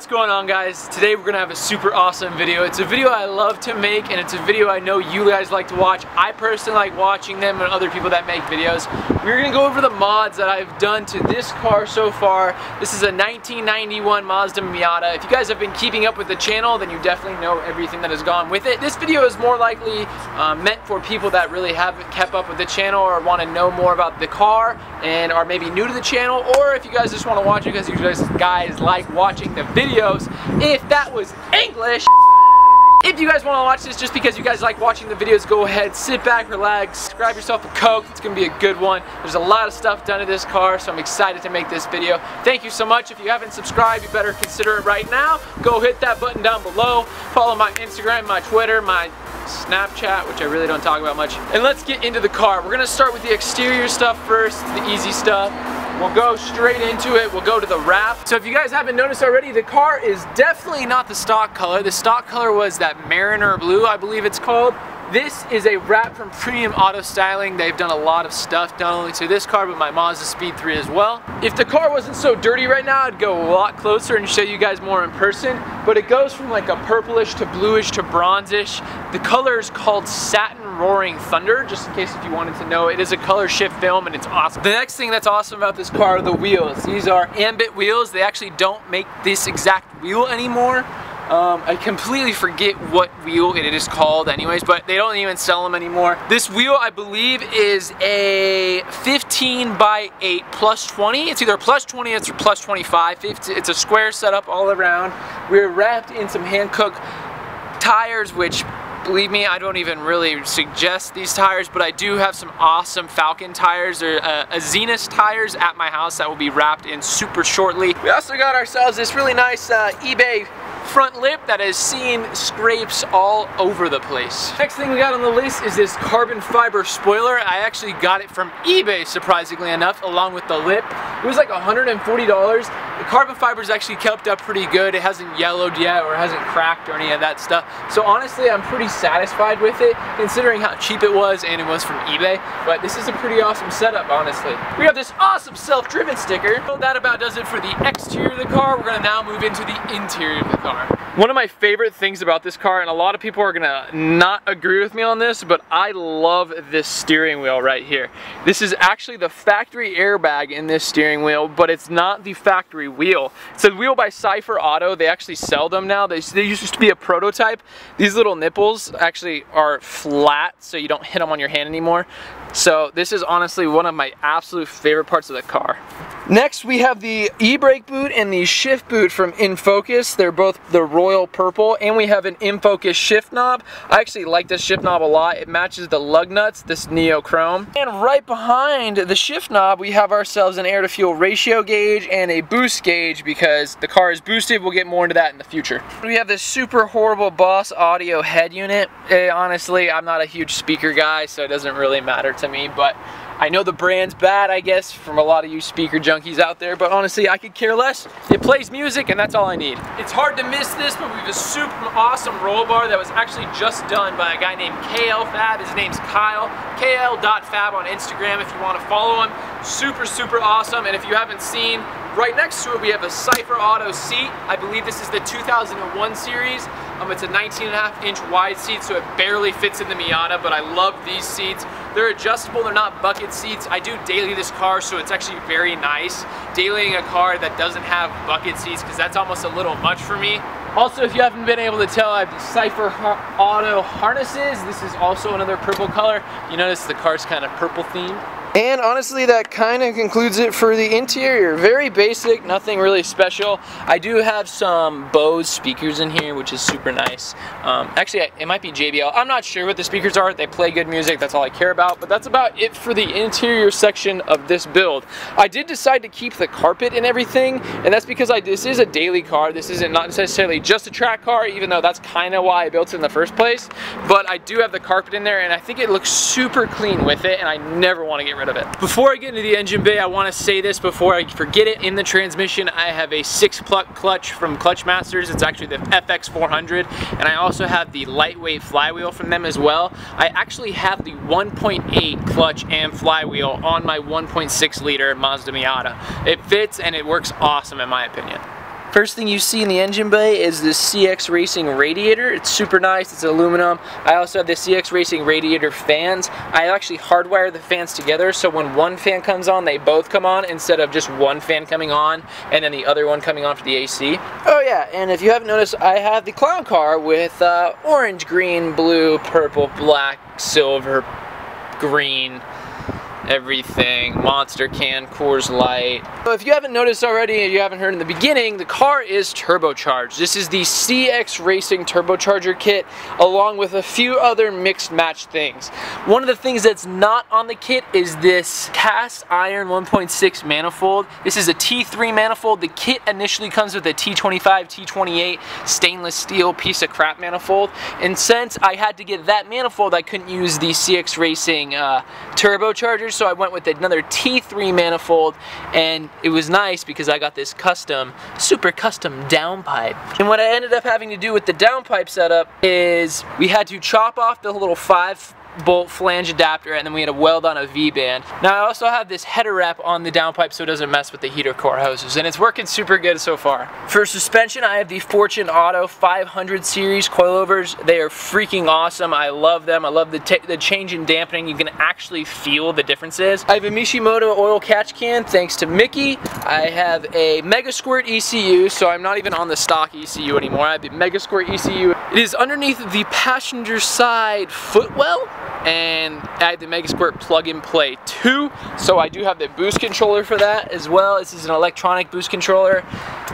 What's going on, guys? Today we're gonna have a super awesome video. It's a video I love to make, and it's a video I know you guys like to watch. I personally like watching them and other people that make videos. We're gonna go over the mods that I've done to this car so far. This is a 1991 Mazda Miata. If you guys have been keeping up with the channel, then you definitely know everything that has gone with it. This video is more likely meant for people that really haven't kept up with the channel or want to know more about the car and are maybe new to the channel, or if you guys just want to watch it because you guys like watching the videos. If that was English. If you guys want to watch this just because you guys like watching the videos, go ahead, sit back, relax, grab yourself a Coke. It's going to be a good one. There's a lot of stuff done to this car, so I'm excited to make this video. Thank you so much. If you haven't subscribed, you better consider it right now. Go hit that button down below. Follow my Instagram, my Twitter, my Snapchat, which I really don't talk about much. And let's get into the car. We're going to start with the exterior stuff first, the easy stuff. We'll go straight into it. We'll go to the wrap. So if you guys haven't noticed already, the car is definitely not the stock color. The stock color was that Mariner Blue, I believe it's called. This is a wrap from Premium Auto Styling. They've done a lot of stuff, not only to this car, but my Mazda Speed 3 as well. If the car wasn't so dirty right now, I'd go a lot closer and show you guys more in person. But it goes from like a purplish to bluish to bronzish. The color is called Satin Roaring Thunder, just in case if you wanted to know. It is a color shift film and it's awesome. The next thing that's awesome about this car are the wheels. These are ambit wheels. They actually don't make this exact wheel anymore. I completely forget what wheel it is called anyways, but they don't even sell them anymore. This wheel, I believe, is a 15 by 8 plus 20. It's either plus 20 or plus 25. It's a square setup all around. We're wrapped in some hand-cooked tires, which, believe me, I don't even really suggest these tires, but I do have some awesome Falcon tires or a Zenith tires at my house that will be wrapped in super shortly. We also got ourselves this really nice eBay front lip that has seen scrapes all over the place. Next thing we got on the list is this carbon fiber spoiler. I actually got it from eBay, surprisingly enough, along with the lip. It was like $140. The carbon fiber is actually kept up pretty good. It hasn't yellowed yet or hasn't cracked or any of that stuff. So honestly, I'm pretty satisfied with it, considering how cheap it was and it was from eBay. But this is a pretty awesome setup, honestly. We have this awesome self-driven sticker. So that about does it for the exterior of the car. We're gonna now move into the interior of the car. One of my favorite things about this car, and a lot of people are gonna not agree with me on this, but I love this steering wheel right here. This is actually the factory airbag in this steering wheel, but it's not the factory wheel. It's a wheel by Cypher Auto. They actually sell them now. They used to be a prototype. These little nipples actually are flat, so you don't hit them on your hand anymore. So this is honestly one of my absolute favorite parts of the car. Next, we have the e-brake boot and the shift boot from in.focus. They're both the royal purple, and we have an in.focus shift knob. I actually like this shift knob a lot. It matches the lug nuts, this neo chrome. And right behind the shift knob, we have ourselves an air to fuel ratio gauge and a boost gauge because the car is boosted. We'll get more into that in the future. We have this super horrible Boss audio head unit. Honestly, I'm not a huge speaker guy, so it doesn't really matter to me, but I know the brand's bad, I guess, from a lot of you speaker junkies out there, but honestly, I could care less. It plays music, and that's all I need. It's hard to miss this, but we have a super awesome roll bar that was actually just done by a guy named KL.Fab. His name's Kyle. KL.Fab on Instagram if you want to follow him. Super, super awesome, and if you haven't seen, right next to it, we have a Cypher Auto seat. I believe this is the 2001 series. It's a 19.5-inch wide seat, so it barely fits in the Miata, but I love these seats. They're adjustable, they're not bucket seats. I do daily this car, so it's actually very nice dailying a car that doesn't have bucket seats, because that's almost a little much for me. Also, if you haven't been able to tell, I have the Cypher Auto harnesses. This is also another purple color. You notice the car's kind of purple themed. And honestly, that kind of concludes it for the interior. Very basic, nothing really special. I do have some Bose speakers in here, which is super nice. Actually, it might be JBL. I'm not sure what the speakers are. They play good music. That's all I care about. But that's about it for the interior section of this build. I did decide to keep the carpet and everything, and that's because this is a daily car. This isn't not necessarily just a track car, even though that's kind of why I built it in the first place. But I do have the carpet in there, and I think it looks super clean with it, and I never want to get rid of it. Before I get into the engine bay, I want to say this before I forget it. In the transmission, I have a 6-plug clutch from Clutch Masters. It's actually the FX400, and I also have the lightweight flywheel from them as well. I actually have the 1.8 clutch and flywheel on my 1.6 liter Mazda Miata. It fits and it works awesome in my opinion. First thing you see in the engine bay is the CX Racing radiator. It's super nice, it's aluminum. I also have the CX Racing radiator fans. I actually hardwire the fans together, so when one fan comes on, they both come on instead of just one fan coming on and then the other one coming on for the AC. Oh yeah, and if you haven't noticed, I have the clown car with orange, green, blue, purple, black, silver, green, everything, Monster can, Coors Light. So if you haven't noticed already and you haven't heard in the beginning, the car is turbocharged. This is the CX Racing turbocharger kit along with a few other mixed match things. One of the things that's not on the kit is this cast iron 1.6 manifold. This is a T3 manifold. The kit initially comes with a T25, T28 stainless steel piece of crap manifold, and since I had to get that manifold, I couldn't use the CX Racing turbochargers, so I went with another T3 manifold, and it was nice because I got this super custom downpipe. And what I ended up having to do with the downpipe setup is we had to chop off the little 5-bolt flange adapter, and then we had to weld on a V-band. Now I also have this header wrap on the downpipe so it doesn't mess with the heater core hoses, and it's working super good so far. For suspension, I have the Fortune Auto 500 series coilovers. They are freaking awesome. I love them. I love the change in dampening. You can actually feel the differences. I have a Mishimoto oil catch can thanks to Mickey. I have a Mega Squirt ECU, so I'm not even on the stock ECU anymore. I have the Mega Squirt ECU. It is underneath the passenger side footwell, and I have the Mega Squirt plug-and-play too, so I do have the boost controller for that as well. This is an electronic boost controller,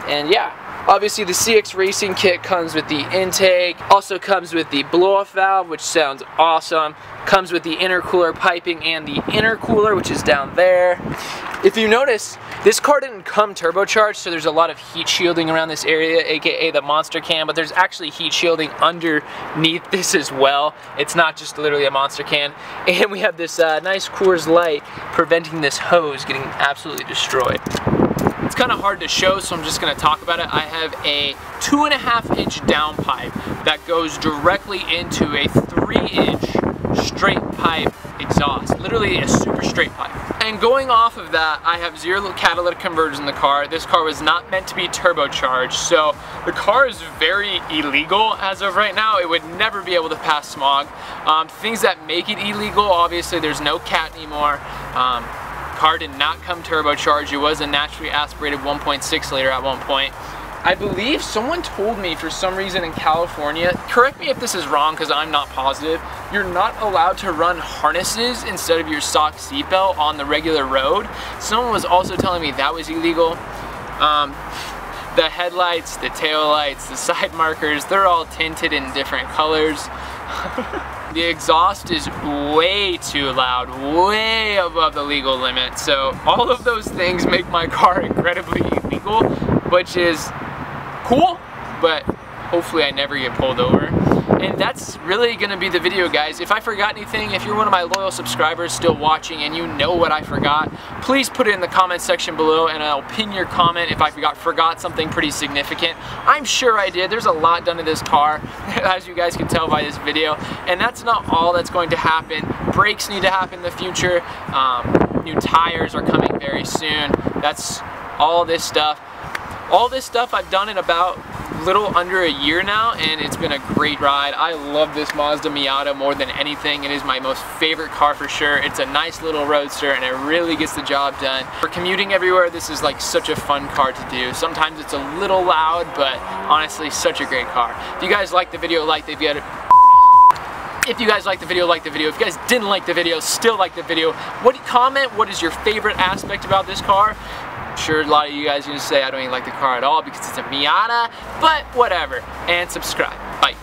and yeah. Obviously the CX Racing kit comes with the intake, also comes with the blow-off valve, which sounds awesome, comes with the intercooler piping and the intercooler, which is down there. If you notice, this car didn't come turbocharged, so there's a lot of heat shielding around this area, aka the monster can, but there's actually heat shielding underneath this as well. It's not just literally a monster can. And we have this nice Coors Light preventing this hose getting absolutely destroyed. It's kind of hard to show, so I'm just going to talk about it. I have a 2.5-inch downpipe that goes directly into a 3-inch straight pipe exhaust. Literally a super straight pipe. And going off of that, I have 0 catalytic converters in the car. This car was not meant to be turbocharged, so the car is very illegal as of right now. It would never be able to pass smog. Things that make it illegal, obviously there's no cat anymore. Car did not come turbocharged. It was a naturally aspirated 1.6 liter at one point. I believe someone told me for some reason in California, correct me if this is wrong because I'm not positive, you're not allowed to run harnesses instead of your stock seatbelt on the regular road. Someone was also telling me that was illegal. The headlights, the tail lights, the side markers, they're all tinted in different colors. The exhaust is way too loud, way above the legal limit. So all of those things make my car incredibly illegal, which is cool, but hopefully I never get pulled over. And that's really gonna be the video, guys. If I forgot anything, if you're one of my loyal subscribers still watching and you know what I forgot, please put it in the comment section below and I'll pin your comment if I forgot something pretty significant. I'm sure I did. There's a lot done to this car, as you guys can tell by this video. And that's not all that's going to happen. Brakes need to happen in the future. New tires are coming very soon. That's all this stuff. All this stuff I've done in about little under a year now, and it's been a great ride. I love this Mazda Miata more than anything. It is my most favorite car for sure. It's a nice little roadster and it really gets the job done. For commuting everywhere, this is like such a fun car to do. Sometimes it's a little loud, but honestly, such a great car. If you guys liked the video, like the video. If you guys liked the video, like the video. If you guys didn't like the video, still like the video. Comment what is your favorite aspect about this car? I'm sure a lot of you guys are gonna say I don't even like the car at all because it's a Miata, but whatever. And subscribe. Bye.